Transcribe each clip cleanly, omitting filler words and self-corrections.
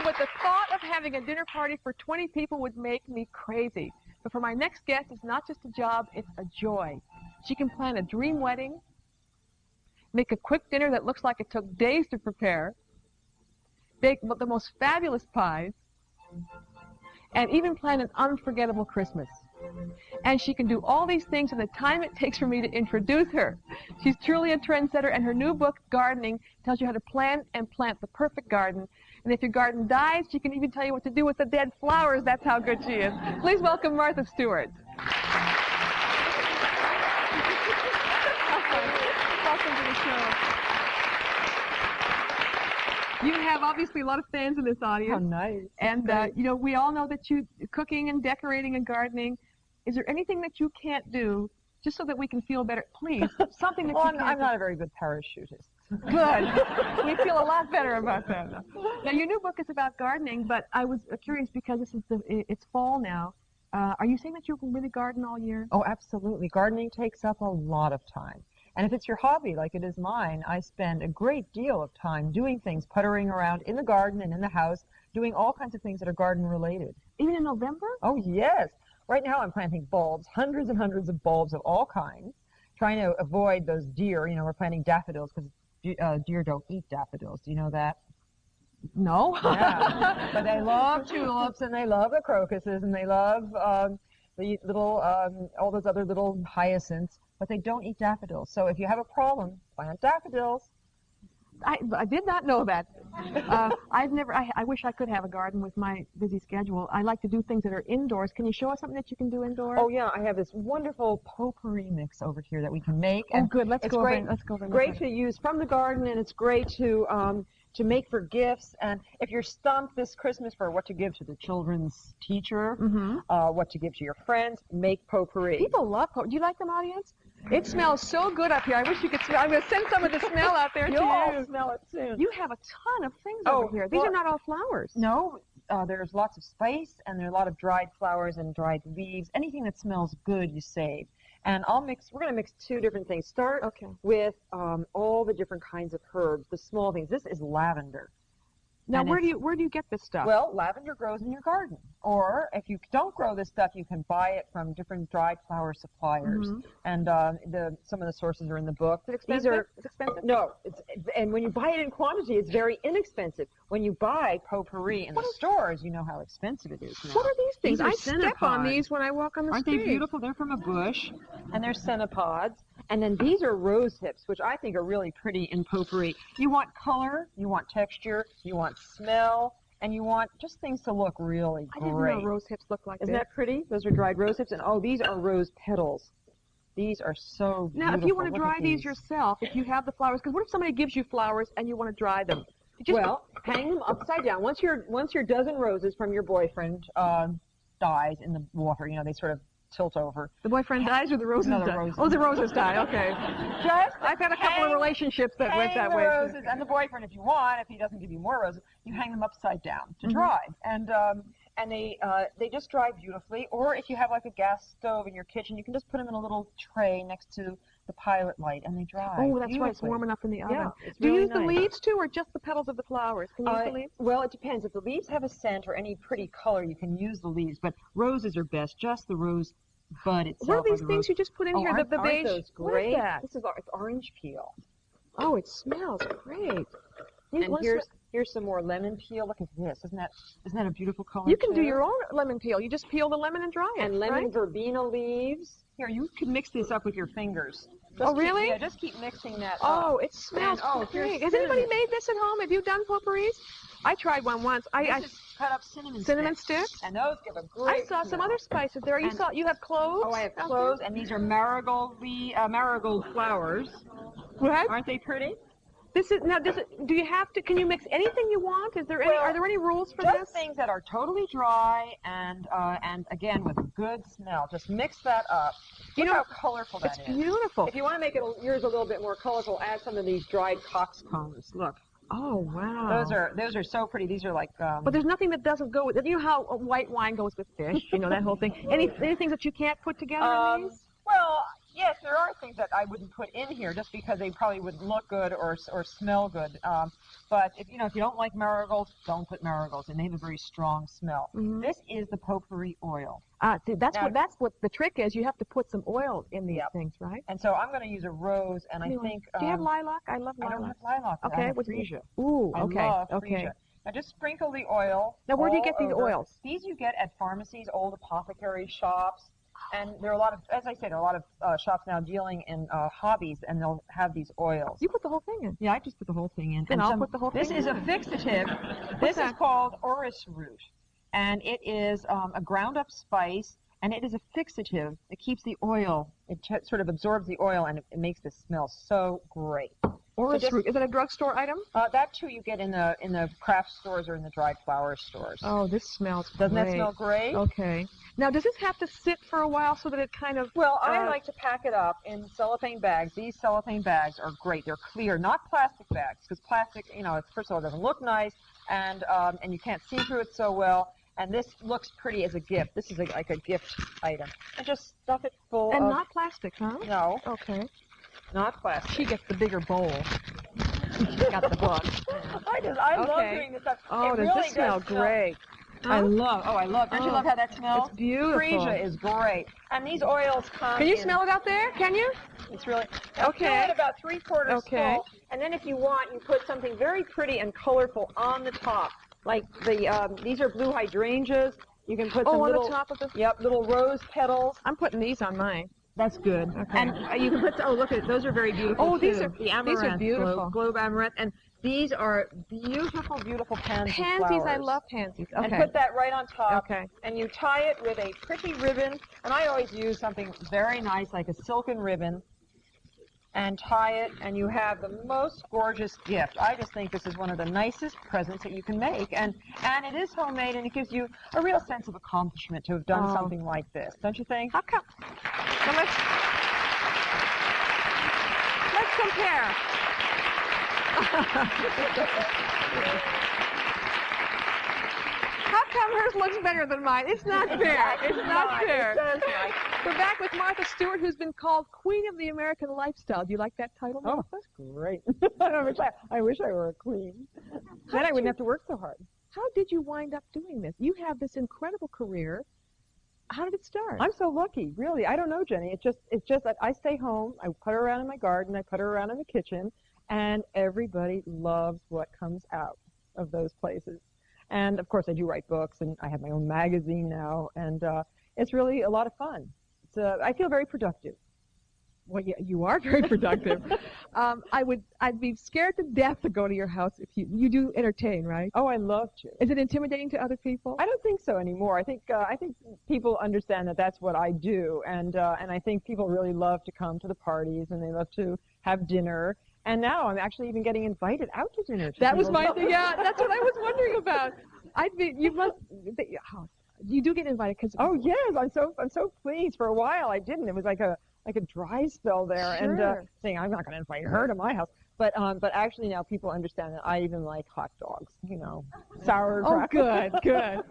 but the thought of having a dinner party for 20 people would make me crazy. But for my next guest, it's not just a job, it's a joy. She can plan a dream wedding, make a quick dinner that looks like it took days to prepare, bake the most fabulous pies, and even plan an unforgettable Christmas. And she can do all these things in the time it takes for me to introduce her. She's truly a trendsetter, and her new book, Gardening, tells you how to plan and plant the perfect garden. And if your garden dies, she can even tell you what to do with the dead flowers. That's how good she is. Please welcome Martha Stewart. Welcome to the show. You have obviously a lot of fans in this audience. How nice. And, you know, we all know that you cooking and decorating and gardening. Is there anything that you can't do just so that we can feel better? Please, something that you can't I'm not a very good parachutist. Good. We feel a lot better about that. Now, your new book is about gardening, but I was curious because it's fall now. Are you saying that you can really garden all year? Oh, absolutely. Gardening takes up a lot of time. And if it's your hobby, like it is mine, I spend a great deal of time doing things, puttering around in the garden and in the house, doing all kinds of things that are garden-related. Even in November? Oh, yes. Right now I'm planting bulbs, hundreds and hundreds of bulbs of all kinds, trying to avoid those deer. You know, we're planting daffodils because deer don't eat daffodils. Do you know that? No. Yeah. But they love tulips, and they love the crocuses, and they love the little, all those other little hyacinths, but they don't eat daffodils. So if you have a problem, plant daffodils. I did not know that. I wish I could have a garden with my busy schedule. I like to do things that are indoors. Can you show us something that you can do indoors? Oh, yeah. I have this wonderful potpourri mix over here that we can make. Oh, good. Let's go over and Great to use from the garden, and it's great to make for gifts. And if you're stumped this Christmas for what to give to the children's teacher, what to give to your friends, make potpourri. People love potpourri. Do you like them, audience? It smells so good up here. I wish you could smell. I'm going to send some of the smell out there to you. You'll smell it soon. You have a ton of things over here. These are not all flowers. No, there's lots of spice, and there are a lot of dried flowers and dried leaves. Anything that smells good, you save. And we're going to mix two different things. Start with all the different kinds of herbs, the small things. This is lavender. Now, where do you get this stuff? Well, lavender grows in your garden. Or if you don't grow this stuff, you can buy it from different dried flower suppliers. And some of the sources are in the book. Is it expensive? It's expensive? No. And when you buy it in quantity, it's very inexpensive. When you buy potpourri in the stores, you know how expensive it is now. What are these things? I step on these when I walk on the street. Aren't they beautiful? They're from a bush, and they're cenopods. And then these are rose hips, which I think are really pretty in potpourri. You want color, you want texture, you want smell, and you want just things to look really great. I didn't know rose hips look like Isn't that pretty? Those are dried rose hips, and oh, these are rose petals. These are so beautiful. Now, if you want to dry these yourself, if you have the flowers, because what if somebody gives you flowers and you want to dry them? Well, hang them upside down. Once your dozen roses from your boyfriend dies in the water, you know, they sort of tilt over. The boyfriend dies or the roses die? Oh, the roses die, okay. I've had a couple of relationships that went that way. Hang the roses, and the boyfriend, if you want, if he doesn't give you more roses, you hang them upside down to dry. And they just dry beautifully. Or if you have like a gas stove in your kitchen, you can just put them in a little tray next to the pilot light, and they dry. Oh, that's right. It's warm enough in the oven. Yeah, Do you use the leaves too, or just the petals of the flowers? Can you use the leaves? Well, it depends. If the leaves have a scent or any pretty color, you can use the leaves. But roses are best. Just the rose bud itself. What are these things you just put in here? The beige. Those great? What is that? This is it's orange peel. Oh, it smells great. And here's some more lemon peel. Look at this. Isn't that a beautiful color? You can do your own lemon peel. You just peel the lemon and dry it. And lemon verbena leaves. Here, you can mix this up with your fingers. Really? Yeah, just keep mixing that up. Oh, it smells great. Has anybody made this at home? Have you done potpourris? I tried one once. I cut up cinnamon sticks. And those give a great I saw some other spices there. You have cloves? Oh, I have cloves, and these are marigold flowers. What? Aren't they pretty? Do you have to? Can you mix anything you want? Are there any rules for this? Just things that are totally dry and again with a good smell. Just mix that up. Look how colorful that is. It's beautiful. If you want to make yours a little bit more colorful, add some of these dried coxcombs. Look. Oh wow. Those are so pretty. These are like. But there's nothing that doesn't go with it. You know how white wine goes with fish. You know that whole thing. Any things that you can't put together in these? Well, yes, there are things that I wouldn't put in here just because they probably wouldn't look good or smell good. But if you don't like marigolds, don't put marigolds, and they have a very strong smell. Mm-hmm. This is the potpourri oil. See, that's what the trick is. You have to put some oil in these things, right? And so I'm going to use a rose, and I think. Do you have lilac? I love lilac. I don't have lilac. Okay, I have freesia. Ooh, I okay, love okay. freesia. Now just sprinkle the oil. Now where do you get these over. oils? These you get at pharmacies, old apothecary shops, and there are a lot of, as I said, a lot of shops now dealing in hobbies, and they'll have these oils. You put the whole thing in. Yeah, I just put the whole thing in. Then I'll put the whole thing in. This is a fixative. This is called orris root, and it is a ground-up spice, and it is a fixative. It keeps the oil. It sort of absorbs the oil, and it makes this smell so great. Orris root. Is it a drugstore item? That too you get in the craft stores or in the dried flower stores. Oh, this smells great. Doesn't that smell great? Okay. Now, does this have to sit for a while so that it kind of... Well, I like to pack it up in cellophane bags. These cellophane bags are great. They're clear, not plastic bags, because plastic, first of all, doesn't look nice, and you can't see through it so well. And this looks pretty as a gift. This is like a gift item. And just stuff it full and of... not plastic, huh? No. Okay. Not plastic. She gets the bigger bowl. She's got the book. I love doing this stuff. Oh, does this smell great? Huh? I love, don't you love how that smells? It's beautiful. Freesia is great. And these oils come Can you smell it out there? Can you? It's really, okay. Fill it about 3/4 full. And then if you want, you put something very pretty and colorful on the top. Like these are blue hydrangeas. You can put some little, on the top of the... Yep, little rose petals. I'm putting these on mine. That's good. Okay. And you can put, look at those are very beautiful. Oh, too. these are beautiful. Globe amaranth. And these are beautiful, beautiful pansy flowers. Pansies, I love pansies. Okay. And put that right on top. Okay. And you tie it with a pretty ribbon. And I always use something very nice, like a silken ribbon. And tie it, and you have the most gorgeous gift. I just think this is one of the nicest presents that you can make. And it is homemade, and it gives you a real sense of accomplishment to have done something like this. Don't you think? How come? So let's compare. How come hers looks better than mine? It's not fair. It's not fair. We're back with Martha Stewart, who's been called Queen of the American Lifestyle. Do you like that title, Martha? Oh, that's great. I wish I were a queen. Then I wouldn't have to work so hard. How did you wind up doing this? You have this incredible career. How did it start? I'm so lucky, really. I don't know, Jenny. It's just that I stay home. I putter around in my garden. I putter around in the kitchen, and everybody loves what comes out of those places. And of course, I do write books, and I have my own magazine now, and it's really a lot of fun. I feel very productive. Well, yeah, you are very productive. I'd be scared to death to go to your house if you do entertain, right? Oh, I love to. Is it intimidating to other people? I don't think so anymore. I think people understand that that's what I do, and I think people really love to come to the parties, and they love to have dinner. And now I'm actually even getting invited out to dinner. That was my thing. Yeah, that's what I was wondering about. You do get invited because. Oh yes, I'm so pleased. For a while I didn't. It was like a dry spell there, sure. And saying I'm not going to invite her to my house. But actually now people understand that I even like hot dogs. Sauerkraut. Oh, good.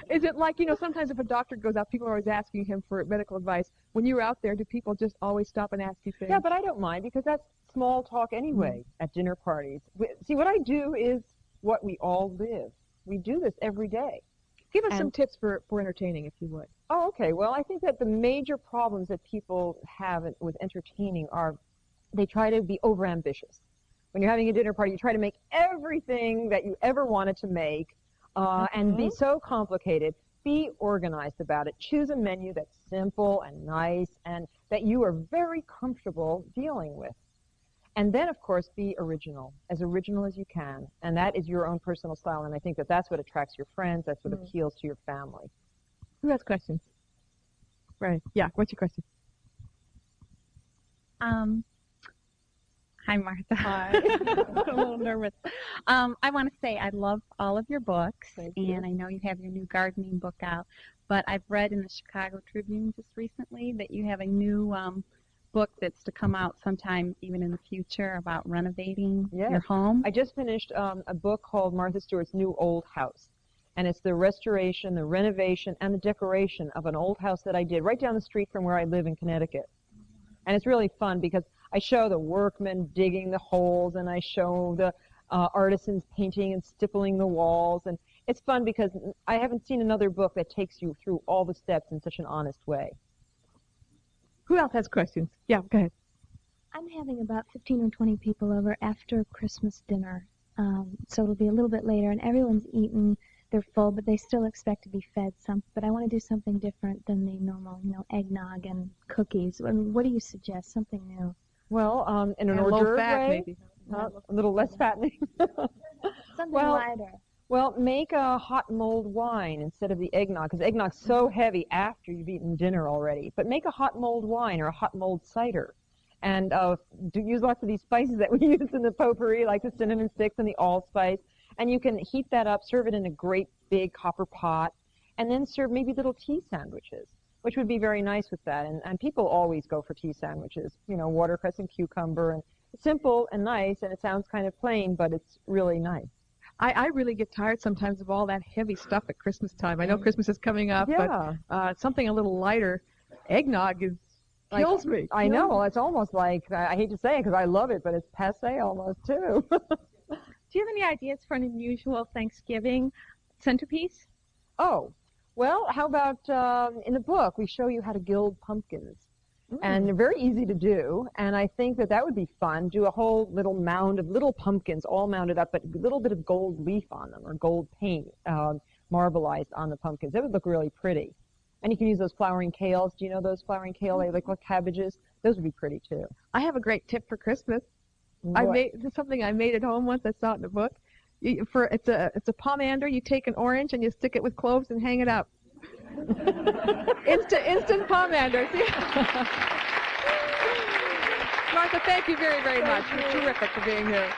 Is it like, sometimes if a doctor goes out, people are always asking him for medical advice. When you're out there, do people just always stop and ask you things? Yeah, but I don't mind because that's small talk anyway at dinner parties. See, what I do is what we all live. We do this every day. Give us some tips for entertaining, if you would. Oh, okay. Well, I think that the major problems that people have with entertaining are they try to be overambitious. When you're having a dinner party, you try to make everything that you ever wanted to make and be so complicated. Be organized about it. Choose a menu that's simple and nice and that you are very comfortable dealing with. And then, of course, be original as you can. And that is your own personal style. And I think that that's what attracts your friends. That's what appeals to your family. Who has questions? Right. Yeah. What's your question? Hi, Martha. Hi. I'm a little nervous. I want to say I love all of your books. Thank you. And I know you have your new gardening book out. But I've read in the Chicago Tribune just recently that you have a new book that's to come out sometime even in the future about renovating your home. I just finished a book called Martha Stewart's New Old House. And it's the restoration, the renovation, and the decoration of an old house that I did right down the street from where I live in Connecticut. And it's really fun because I show the workmen digging the holes, and I show the artisans painting and stippling the walls. And it's fun because I haven't seen another book that takes you through all the steps in such an honest way. Who else has questions? Yeah, go ahead. I'm having about 15 or 20 people over after Christmas dinner. So it'll be a little bit later, and everyone's eaten. They're full, but they still expect to be fed some. But I want to do something different than the normal, eggnog and cookies. I mean, what do you suggest? Something new? Well, in an hors d'oeuvre way, maybe. A little less fattening. Something lighter. Well, make a hot mulled wine instead of the eggnog, because eggnog's so heavy after you've eaten dinner already. But make a hot mulled wine or a hot mulled cider. And use lots of these spices that we use in the potpourri, like the cinnamon sticks and the allspice. And you can heat that up, serve it in a great big copper pot, and then serve maybe little tea sandwiches, which would be very nice with that. And people always go for tea sandwiches, watercress and cucumber, and simple and nice, and it sounds kind of plain, but it's really nice. I really get tired sometimes of all that heavy stuff at Christmas time. I know Christmas is coming up, but something a little lighter. Eggnog kills me. I know. Well, it's almost like, I hate to say it because I love it, but it's passé almost too. Do you have any ideas for an unusual Thanksgiving centerpiece? Oh, well, how about in the book we show you how to gild pumpkins. And they're very easy to do, and I think that would be fun. Do a whole little mound of little pumpkins all mounded up, but a little bit of gold leaf on them or gold paint marbleized on the pumpkins. That would look really pretty. And you can use those flowering kales. Do you know those flowering kale? They look like cabbages. Those would be pretty too. I have a great tip for Christmas. Something I made at home once. I saw it in the book. It's a pomander. You take an orange and you stick it with cloves and hang it up. Instant pomander. Martha, thank you very, very much. You're terrific for being here.